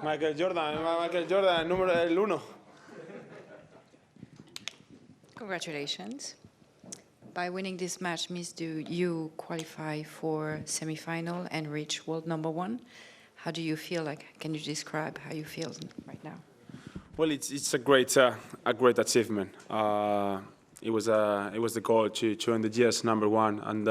Michael Jordan, número el uno. Congratulations. By winning this match, Miss, do you qualify for semi-final and reach world number one? How do you feel? Can you describe how you feel right now? Well, it's a great achievement. It was the goal to end the year as number one, and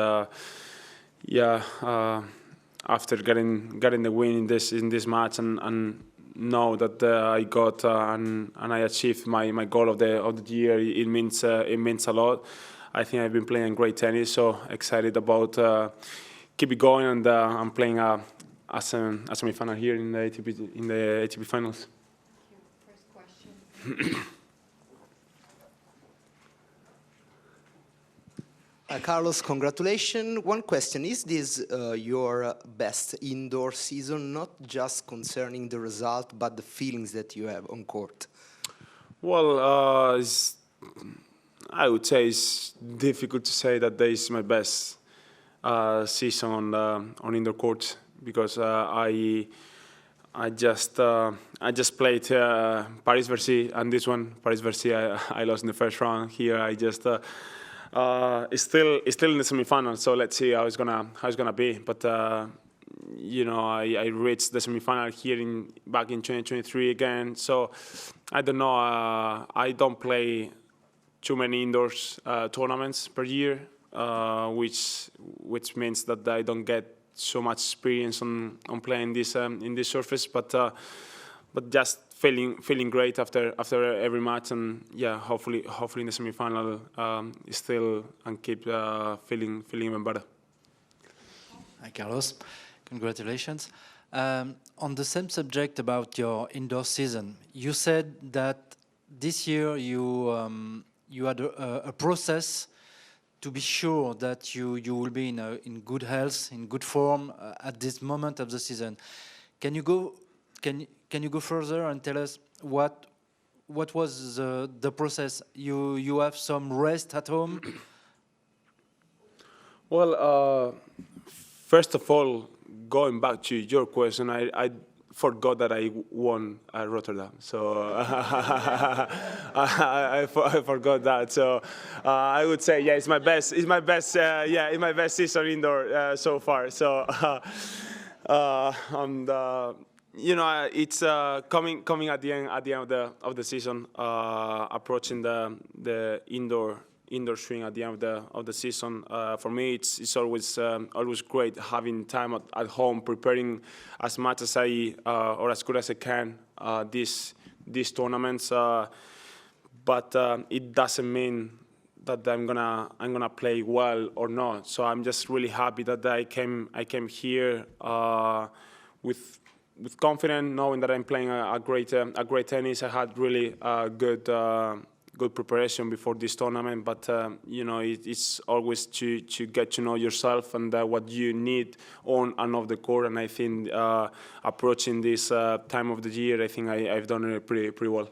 after getting the win in this match and know that I got and I achieved my goal of the year, it means a lot. I think I've been playing great tennis, so excited about keep it going, and I'm playing a semi-final here in the ATP Finals. First question. Carlos, congratulations. One question, is this your best indoor season, not just concerning the result, but the feelings that you have on court? Well, I would say it's difficult to say that this is my best season on indoor courts, because I just played Paris-Bercy, and this one, Paris-Bercy, I lost in the first round. Here, I just it's still in the semi-final, so let's see how it's gonna be. But I reached the semi-final here back in 2023 again. So I don't know. I don't play too many indoors tournaments per year, which means that I don't get so much experience on playing this in this surface. But just feeling great after every match, and yeah, hopefully in the semi-final still and keep feeling even better. Hi Carlos, congratulations. On the same subject about your indoor season, you said that this year you had a process to be sure that you will be in good health, in good form at this moment of the season. Can you go further and tell us what was the process? You have some rest at home? Well, first of all, going back to your question, I forgot that I won at Rotterdam, so I forgot that. So I would say, yeah, it's my best season indoor so far. So it's coming at the end of the season, approaching the indoor swing at the end of the season. For me, it's always great having time at home, preparing as much as or as good as I can these tournaments. But it doesn't mean that I'm gonna play well or not. So I'm just really happy that I came here with confidence, knowing that I'm playing a great tennis. I had really good preparation before this tournament, but it's always to get to know yourself and what you need on and off the court. And I think approaching this time of the year, I think I've done it pretty well.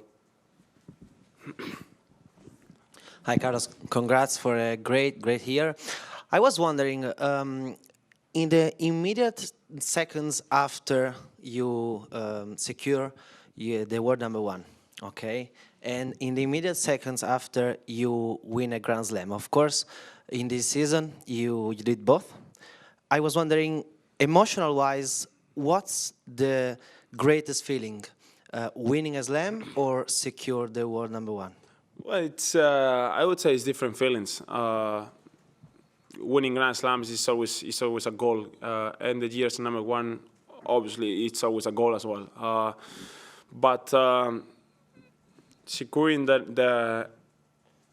Hi, Carlos. Congrats for a great year. I was wondering, in the immediate seconds after you secure the world number one, okay? And in the immediate seconds after you win a Grand Slam, of course, in this season, you did both. I was wondering, emotional-wise, what's the greatest feeling, winning a Slam or secure the world number one? Well, I would say it's different feelings. Winning Grand Slams is always a goal, and the year as number one, obviously, it's always a goal as well. But securing the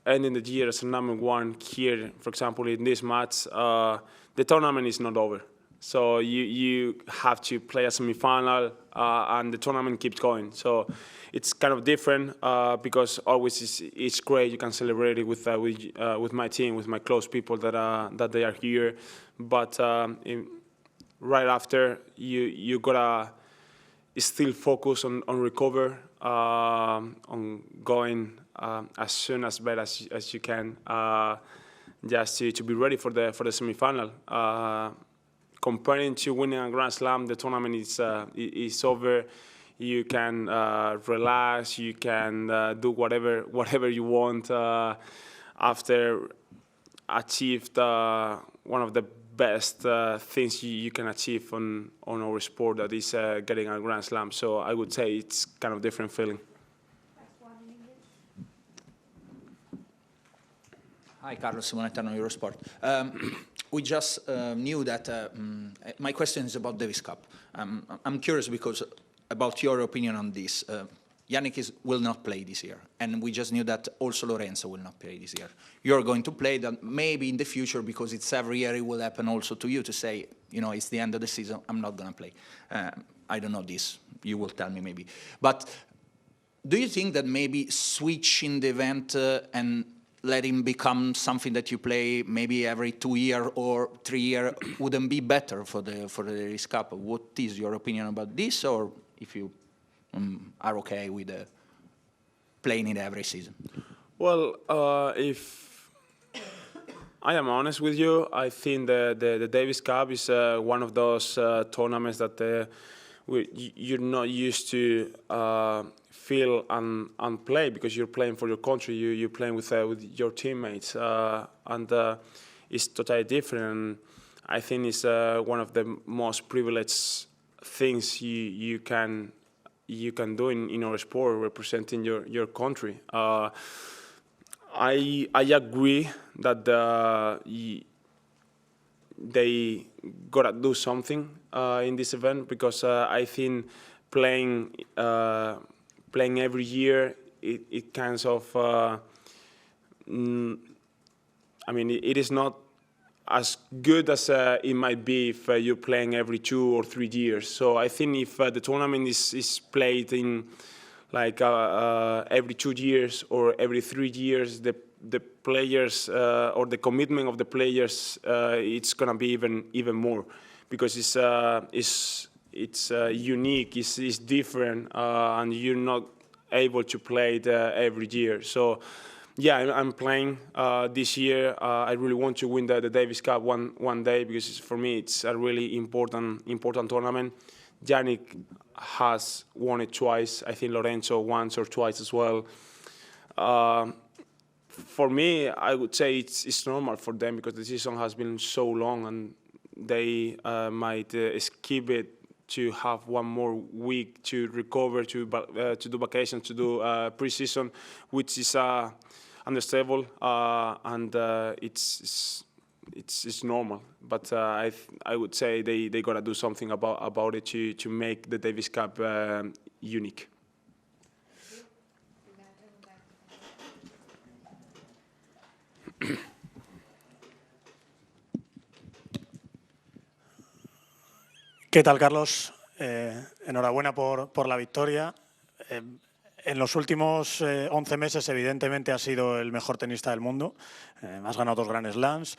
ending the year as a number one here, for example, in this match, the tournament is not over. So you have to play a semi-final, and the tournament keeps going. So it's kind of different because always it's great. You can celebrate it with my team, with my close people that they are here. But right after, you gotta still focus on recover, on going as soon as better as you can, just to be ready for the semi-final. Comparing to winning a Grand Slam, the tournament is over. You can relax. You can do whatever you want after achieved one of the best things you can achieve on our sport, that is getting a Grand Slam. So I would say it's kind of different feeling. Hi, Carlos Simonetta on Eurosport. We just knew that my question is about Davis Cup. I'm curious because about your opinion on this. Yannick will not play this year, and we just knew that also Lorenzo will not play this year. You're going to play that maybe in the future, because it's every year it will happen also to you to say, you know, it's the end of the season, I'm not going to play. I don't know this, you will tell me maybe. But do you think that maybe switching the event and let him become something that you play maybe every 2 years or 3 years wouldn't be better for the Davis Cup? What is your opinion about this, or if you are okay with playing it every season? Well, if I am honest with you, I think the Davis Cup is one of those tournaments that you're not used to feel and play, because you're playing for your country, you're playing with your teammates, and it's totally different. And I think it's one of the most privileged things you can do in our sport, representing your country. I agree that they gotta do something in this event, because I think playing every year, it kind of I mean, it is not as good as it might be if you're playing every 2 or 3 years. So I think if the tournament is played in like every 2 years or every 3 years, the players or the commitment of the players, it's gonna be even more, because it's unique, it's different, and you're not able to play it every year. So yeah, I'm playing this year. I really want to win the Davis Cup one day, because for me it's a really important tournament. Yannick has won it twice. I think Lorenzo once or twice as well. For me, I would say it's normal for them, because the season has been so long, and they might skip it to have one more week to recover, to do vacations, to do pre-season, which is understandable, and it's normal. But I would say they gotta do something about it to make the Davis Cup unique. ¿Qué tal, Carlos? Enhorabuena por la victoria. En los últimos 11 meses, evidentemente, has sido el mejor tenista del mundo. Has ganado 2 Grand Slams.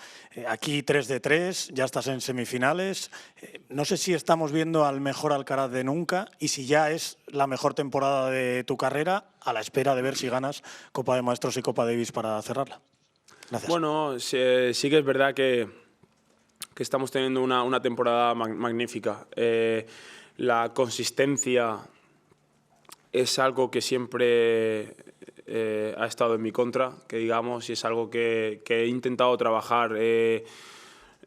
Aquí 3 de 3, ya estás en semifinales. No sé si estamos viendo al mejor Alcaraz de nunca y si ya es la mejor temporada de tu carrera, a la espera de ver si ganas Copa de Maestros y Copa Davis para cerrarla. Gracias. Bueno, sí que es verdad que estamos teniendo una temporada magnífica. La consistencia es algo que siempre ha estado en mi contra, que digamos, y es algo que he intentado trabajar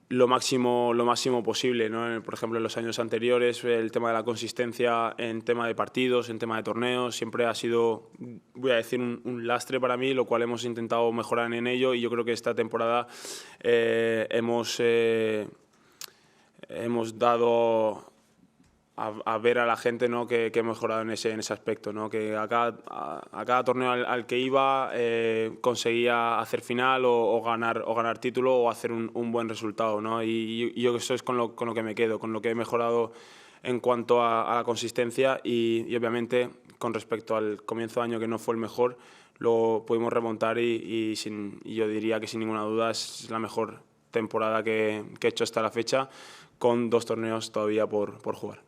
lo máximo posible, ¿no? Por ejemplo, en los años anteriores, el tema de la consistencia en tema de partidos, en tema de torneos, siempre ha sido, voy a decir, un lastre para mí, lo cual hemos intentado mejorar en ello, y yo creo que esta temporada hemos dado a ver a la gente, ¿no?, que he mejorado en ese aspecto, ¿no?, que a cada torneo al que iba conseguía hacer final o ganar título o hacer un buen resultado, ¿no? Y yo eso es con lo que me quedo, con lo que he mejorado en cuanto a la consistencia, y obviamente con respecto al comienzo de año, que no fue el mejor, lo pudimos remontar y yo diría que sin ninguna duda es la mejor temporada que he hecho hasta la fecha, con 2 torneos todavía por jugar.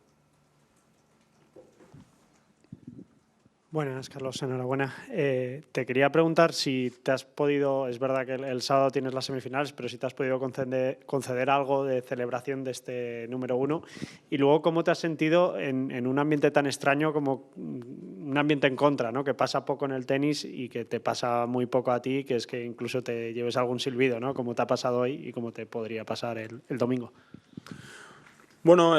Buenas, Carlos, enhorabuena. Te quería preguntar si te has podido, es verdad que el sábado tienes las semifinales, pero si te has podido conceder algo de celebración de este número 1. Y luego, ¿cómo te has sentido en un ambiente tan extraño como un ambiente en contra, ¿no? Que pasa poco en el tenis y que te pasa muy poco a ti, que es que incluso te lleves algún silbido, ¿no? Como te ha pasado hoy y como te podría pasar el domingo. Bueno,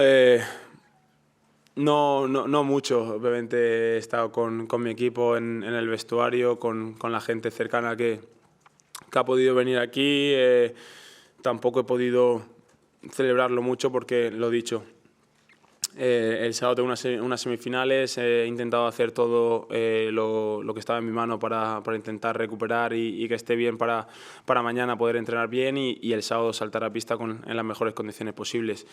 no mucho. Obviamente he estado con mi equipo en el vestuario, con la gente cercana que ha podido venir aquí. Tampoco he podido celebrarlo mucho porque, lo dicho, el sábado tengo unas semifinales. He intentado hacer todo lo que estaba en mi mano para intentar recuperar y que esté bien para mañana poder entrenar bien y el sábado saltar a pista en las mejores condiciones posibles.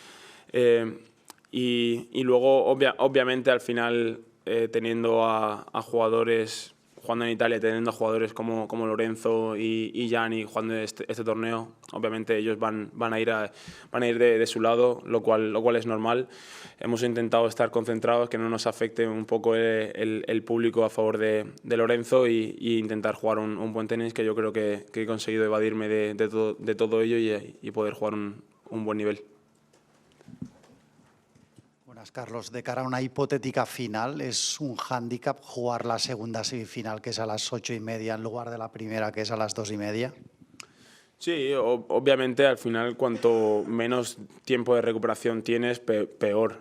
Y luego, obviamente, al final, teniendo a jugadores jugando en Italia, teniendo a jugadores como Lorenzo y Gianni jugando este torneo, obviamente ellos van a ir de su lado, lo cual es normal. Hemos intentado estar concentrados, que no nos afecte un poco el público a favor de Lorenzo y intentar jugar un buen tenis, que yo creo que he conseguido evadirme de todo ello y poder jugar un buen nivel. Buenas, Carlos. De cara a una hipotética final, ¿es un hándicap jugar la segunda semifinal, que es a las 8:30, en lugar de la primera, que es a las 2:30? Sí, obviamente al final cuanto menos tiempo de recuperación tienes, peor.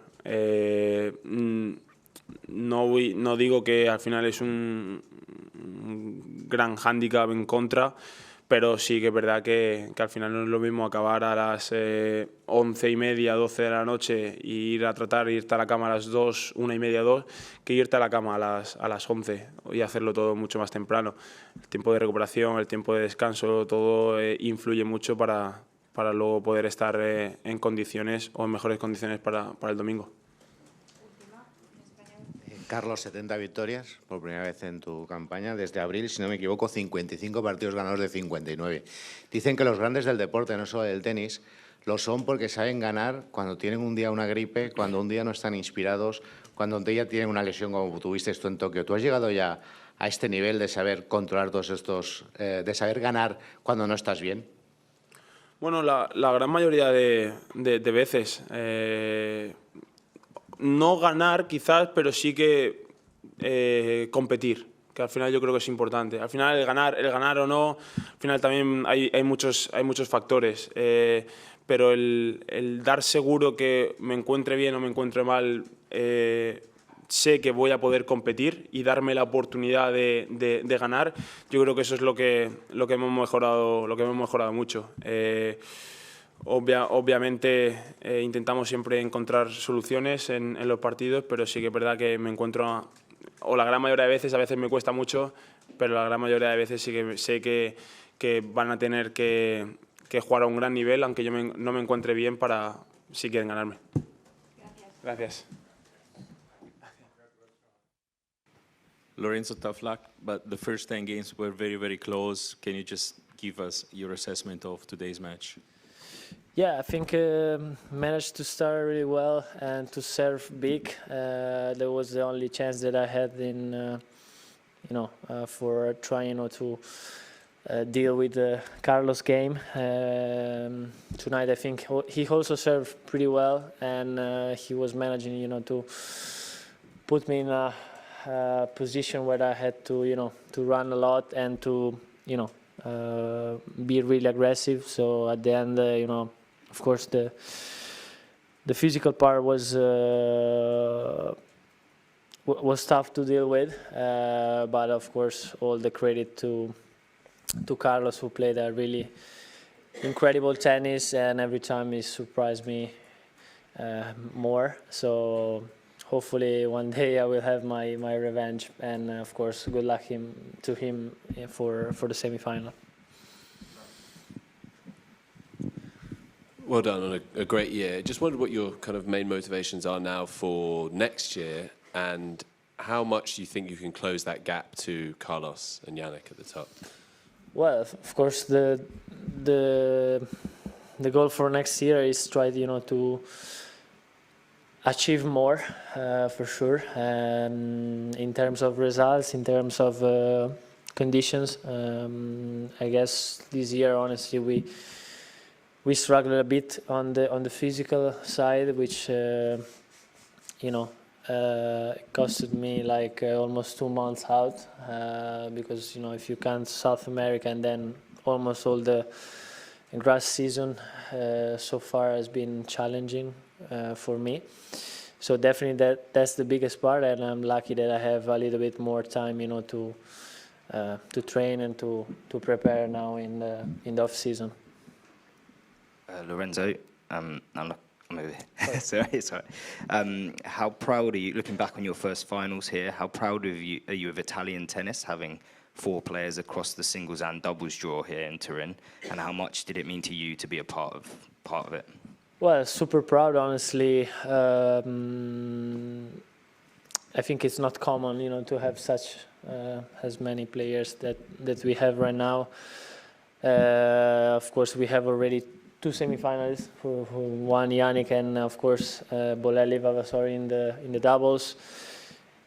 No digo que al final es un gran hándicap en contra, pero sí que es verdad que al final no es lo mismo acabar a las 11:30, 12 de la noche e ir a tratar, irte a la cama a las 2, 1:30, 2, que irte a la cama a las 11 y hacerlo todo mucho más temprano. El tiempo de recuperación, el tiempo de descanso, todo influye mucho para luego poder estar en condiciones o en mejores condiciones para el domingo. Carlos, 70 victorias por primera vez en tu campaña. Desde abril, si no me equivoco, 55 partidos ganados de 59. Dicen que los grandes del deporte, no solo del tenis, lo son porque saben ganar cuando tienen un día una gripe, cuando un día no están inspirados, cuando un día tienen una lesión como tuviste tú en Tokio. ¿Tú has llegado ya a este nivel de saber controlar todos estos, de saber ganar cuando no estás bien? Bueno, la gran mayoría de veces. No ganar quizás, pero sí que competir, que al final yo creo que es importante. Al final el ganar o no, al final también hay muchos factores, pero el dar seguro que me encuentre bien o me encuentre mal, sé que voy a poder competir y darme la oportunidad de ganar, yo creo que eso es lo que hemos mejorado mucho. Obviamente intentamos siempre encontrar soluciones en los partidos, pero sí que es verdad que me encuentro, o la gran mayoría de veces, a veces me cuesta mucho, pero la gran mayoría de veces sí que sé que van a tener que jugar a un gran nivel, aunque yo no me encuentre bien, para si quieren ganarme. Gracias. Lorenzo, tough luck, but the first 10 games were very, very close. Can you just give us your assessment of today's match? Yeah, I think managed to start really well and to serve big. That was the only chance that I had in, for trying to deal with Carlos' game. Tonight, I think he also served pretty well, and he was managing, to put me in a position where I had to, to run a lot and to, be really aggressive. So at the end, of course, the physical part was tough to deal with, but of course, all the credit to Carlos, who played a really incredible tennis, and every time he surprised me more. So hopefully one day I will have my revenge, and of course, good luck to him for the semi-final. Well done on a great year. Just wondered what your kind of main motivations are now for next year, and how much you think you can close that gap to Carlos and Yannick at the top. Well, of course, the goal for next year is try, to achieve more, for sure. In terms of results, in terms of conditions, I guess this year, honestly, we struggled a bit on the physical side, which you know, it costed me like almost 2 months out, because you know, if you count South America and then almost all the grass season so far has been challenging for me. So definitely that's the biggest part, and I'm lucky that I have a little bit more time, you know, to train and to prepare now in the off season. Lorenzo, I'm over here. sorry. How proud are you, looking back on your first finals here, how proud are you of Italian tennis, having 4 players across the singles and doubles draw here in Turin, and how much did it mean to you to be a part of it? Well, super proud, honestly. I think it's not common, you know, to have such as many players that we have right now. Of course, we have already 2 semifinalists, one Yannick and of course Bolelli Vavasori in the doubles.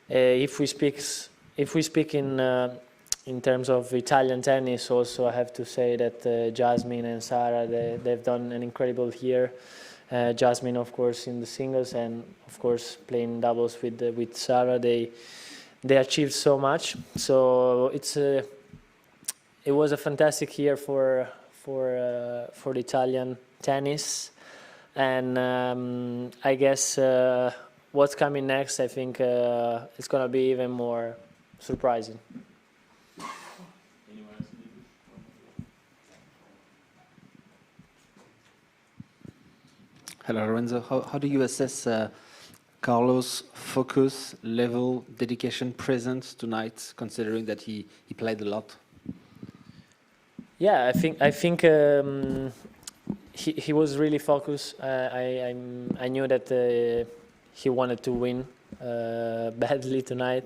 If we speak in terms of Italian tennis, also I have to say that Jasmine and Sara, they've done an incredible year. Jasmine, of course, in the singles, and of course playing doubles with Sara, they achieved so much. So it was a fantastic year for the Italian tennis, and I guess what's coming next, I think it's gonna be even more surprising. Hello, Lorenzo. How do you assess Carlos' focus, level, dedication, presence tonight, considering that he played a lot? Yeah, I think he was really focused. I knew that he wanted to win badly tonight.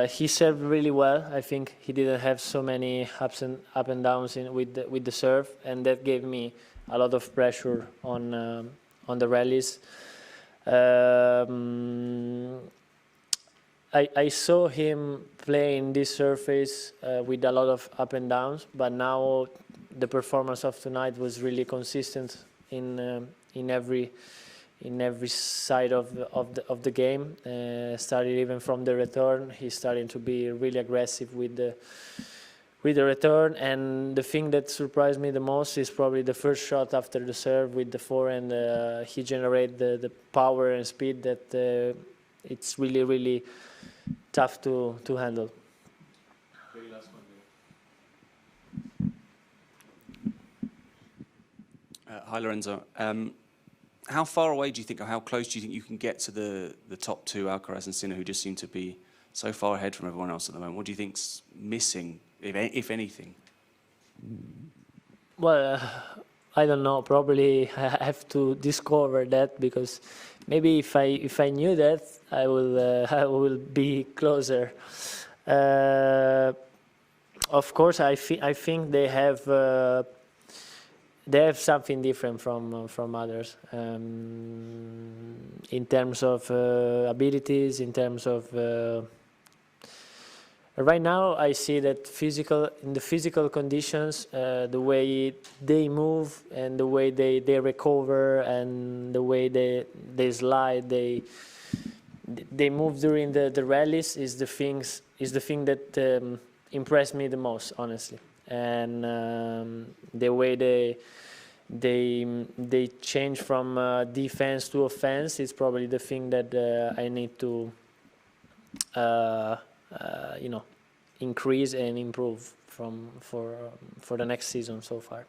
He served really well. I think he didn't have so many up and downs with the serve, and that gave me a lot of pressure on the rallies. I saw him playing this surface with a lot of up and downs, but now the performance of tonight was really consistent in every side of the game. Started even from the return. He's starting to be really aggressive with the return, and the thing that surprised me the most is probably the first shot after the serve with the forehand. He generated the power and speed that it's really tough to handle. Very last one. Hi, Lorenzo. How far away do you think, or how close do you think you can get to the top 2, Alcaraz and Sinner, who just seem to be so far ahead from everyone else at the moment? What do you think's missing, if anything? Well, I don't know. Probably I have to discover that, because maybe if I knew that, I will be closer. Of course, I think they have something different from others in terms of abilities, in terms of. Right now, I see that in the physical conditions, the way they move and the way they recover and the way they slide, they move during the rallies is the thing that impressed me the most, honestly. And the way they change from defense to offense is probably the thing that I need to increase and improve for the next season so far.